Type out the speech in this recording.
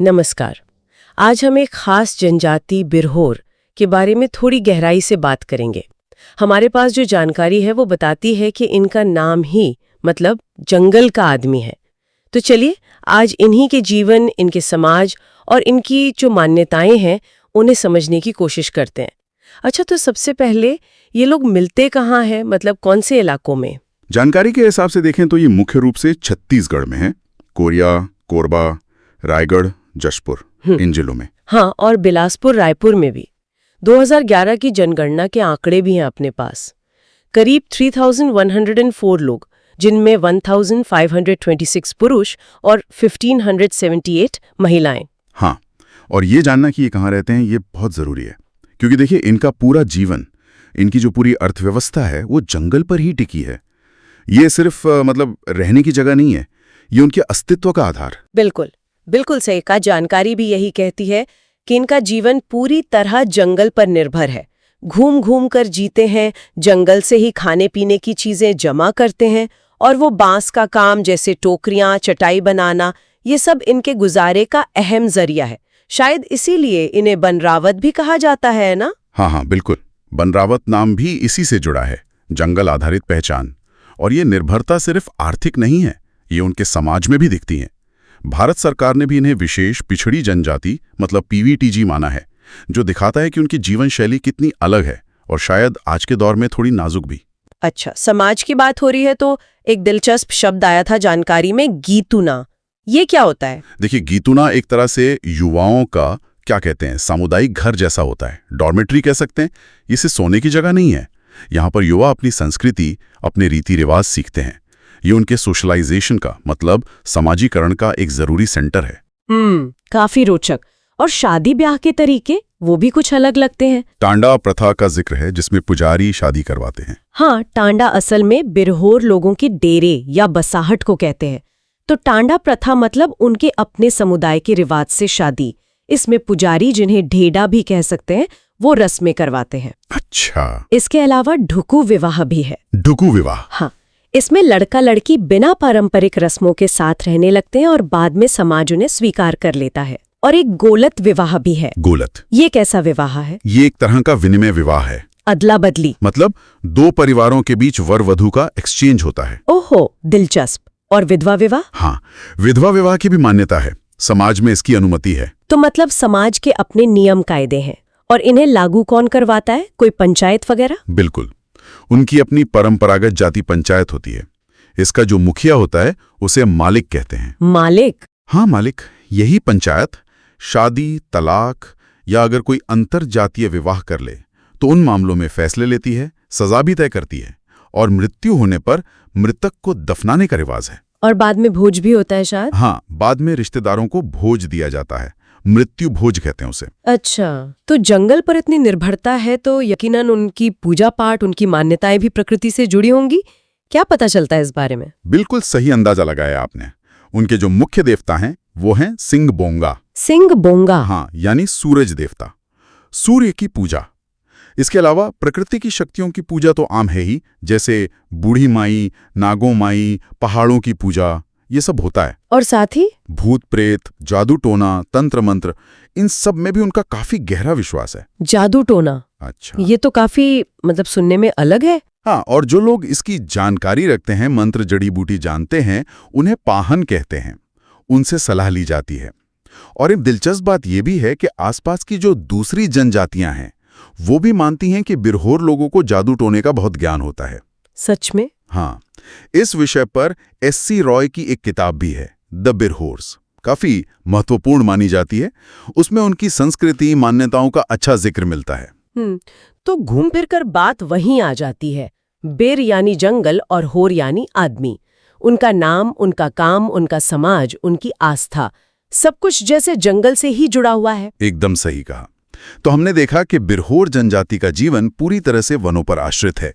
नमस्कार। आज हम एक खास जनजाति बिरहोर के बारे में थोड़ी गहराई से बात करेंगे। हमारे पास जो जानकारी है वो बताती है कि इनका नाम ही मतलब जंगल का आदमी है। तो चलिए आज इन्हीं के जीवन, इनके समाज और इनकी जो मान्यताएं हैं उन्हें समझने की कोशिश करते हैं। अच्छा, तो सबसे पहले ये लोग मिलते कहाँ हैं, मतलब कौन से इलाकों में? जानकारी के हिसाब से देखें तो ये मुख्य रूप से छत्तीसगढ़ में है। कोरिया, कोरबा, रायगढ़, जशपुर, इन जिलों में। हाँ, और बिलासपुर, रायपुर में भी। 2011 की जनगणना के आंकड़े भी हैं अपने पास। करीब 3104 लोग, जिनमें 1526 पुरुष और 1578 महिलाएं। हाँ, और ये जानना कि ये कहाँ रहते हैं ये बहुत ज़रूरी है, क्योंकि देखिए इनका पूरा जीवन, इनकी जो पूरी अर्थव्यवस्था है वो जंगल पर ही टिकी है। ये सिर्फ मतलब रहने की जगह नहीं है, ये उनके अस्तित्व का आधार। बिल्कुल बिल्कुल सही कहा। जानकारी भी यही कहती है कि इनका जीवन पूरी तरह जंगल पर निर्भर है। घूम घूम कर जीते हैं, जंगल से ही खाने पीने की चीजें जमा करते हैं, और वो बांस का काम जैसे टोकरियां, चटाई बनाना, ये सब इनके गुजारे का अहम जरिया है। शायद इसीलिए इन्हें बनरावत भी कहा जाता है ना? हाँ, बिल्कुल। बनरावत नाम भी इसी से जुड़ा है, जंगल आधारित पहचान। और ये निर्भरता सिर्फ आर्थिक नहीं है, ये उनके समाज में भी दिखती है। भारत सरकार ने भी इन्हें विशेष पिछड़ी जनजाति मतलब पीवीटीजी माना है, जो दिखाता है कि उनकी जीवन शैली कितनी अलग है और शायद आज के दौर में थोड़ी नाजुक भी। अच्छा, समाज की बात हो रही है तो एक दिलचस्प शब्द आया था जानकारी में, गीतुना। ये क्या होता है? देखिए, गीतुना एक तरह से युवाओं का क्या कहते हैं, सामुदायिक घर जैसा होता है। डॉर्मेट्री कह सकते हैं। इसे सोने की जगह नहीं है। यहाँ पर युवा अपनी संस्कृति, अपने रीति रिवाज सीखते हैं। ये उनके सोशलाइजेशन का मतलब समाजीकरण का एक जरूरी सेंटर है। काफी रोचक। और शादी ब्याह के तरीके वो भी कुछ अलग लगते हैं। टांडा प्रथा का जिक्र है, जिसमें पुजारी शादी करवाते हैं। हाँ, टांडा असल में बिरहोर लोगों के डेरे या बसाहट को कहते हैं। तो टांडा प्रथा मतलब उनके अपने समुदाय के रिवाज से शादी। इसमें पुजारी, जिन्हें ढेडा भी कह सकते हैं, वो रस्में करवाते हैं। अच्छा, इसके अलावा ढुकू विवाह भी है। ढुकू विवाह? हाँ, इसमें लड़का लड़की बिना पारंपरिक रस्मों के साथ रहने लगते हैं और बाद में समाज उन्हें स्वीकार कर लेता है। और एक गोलत विवाह भी है। गोलत? ये कैसा विवाह है? ये एक तरह का विनिमय विवाह है। अदला बदली? मतलब दो परिवारों के बीच वर वधू का एक्सचेंज होता है। ओहो, दिलचस्प। और विधवा विवाह? हाँ, विधवा विवाह की भी मान्यता है। समाज में इसकी अनुमति है। तो मतलब समाज के अपने नियम कायदे हैं। और इन्हें लागू कौन करवाता है? कोई पंचायत वगैरह? बिल्कुल, उनकी अपनी परंपरागत जाति पंचायत होती है। इसका जो मुखिया होता है उसे मालिक कहते हैं। मालिक? हाँ, मालिक। यही पंचायत शादी, तलाक या अगर कोई अंतर जातीय विवाह कर ले तो उन मामलों में फैसले लेती है, सजा भी तय करती है, और मृत्यु होने पर मृतक को दफनाने का रिवाज है। और बाद में भोज भी होता है शायद? हाँ, बाद में रिश्तेदारों को भोज दिया जाता है। मृत्यु भोज कहते हैं उसे। अच्छा, तो जंगल पर इतनी निर्भरता है तो यकीनन उनकी पूजा पाठ, उनकी मान्यताएं भी प्रकृति से जुड़ी होंगी। क्या पता चलता है इस बारे में? बिल्कुल सही अंदाजा लगाया आपने। उनके जो मुख्य देवता हैं वो हैं सिंह बोंगा। सिंह बोंगा? हाँ, यानी सूरज देवता, सूर्य की पूजा। इसके अलावा प्रकृति की शक्तियों की पूजा तो आम है ही, जैसे बूढ़ी माई, नागों माई, पहाड़ों की पूजा, ये सब होता है। और साथ ही भूत प्रेत, जादू टोना, तंत्र मंत्र, इन सब में भी उनका काफी गहरा विश्वास है। जादू टोना? अच्छा, ये तो काफी मतलब सुनने में अलग है। हाँ, और जो लोग इसकी जानकारी रखते हैं, मंत्र जड़ी बूटी जानते हैं, उन्हें पाहन कहते हैं। उनसे सलाह ली जाती है। और एक दिलचस्प बात यह भी है कि आसपास की जो दूसरी जनजातियां हैं वो भी मानती हैं कि बिरहोर लोगों को जादू टोने का बहुत ज्ञान होता है। सच में? हाँ, इस विषय पर एस.सी. रॉय की एक किताब भी है, द बिरहोर्स, काफी महत्वपूर्ण मानी जाती है। उसमें उनकी संस्कृति, मान्यताओं का अच्छा जिक्र मिलता है। तो घूम फिर कर बात वहीं आ जाती है। बेर यानी जंगल और होर यानी आदमी। उनका नाम, उनका काम, उनका समाज, उनकी आस्था, सब कुछ जैसे जंगल से ही जुड़ा हुआ है। एकदम सही कहा। तो हमने देखा कि बिरहोर जनजाति का जीवन पूरी तरह से वनों पर आश्रित है।